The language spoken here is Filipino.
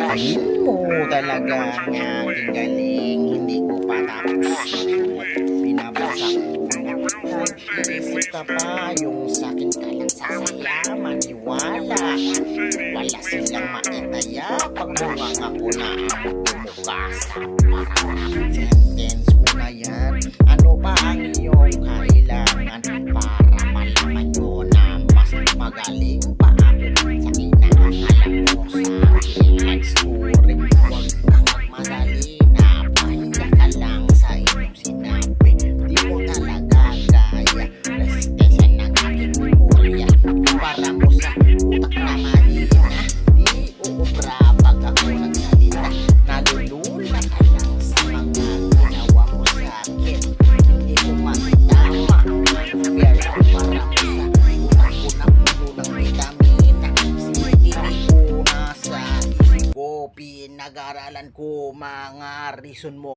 Galing mo talaga ang aking galing. Hindi ko pa tapos. Binabasa ko. Nag-iisip ka pa. Yung sakin ka lang sasaya. Maniwala. Wala silang maitaya. Pagbungang ako na ang bumuka sa parang sentence ko na yan. Ano pa ang iyong kailangan para malaman nyo na mas magaling pa ako sa kinakalam mo sa aking story. Huwag kang magmadali na pahinga ka lang sa iyong sinabi. Di mo talaga kaya resistensya ng aking memorya. Para mo sa utak na mahina. Di uubra pag ako nagsalita. Nalulula ka lang sa mga ginawa mo sa akin. Hindi mo makitama. Fair para mo sa utak ko na puno ng vitamina. Sinitili ko na sa isip ko. Pinag-aralan ko mga reason mo.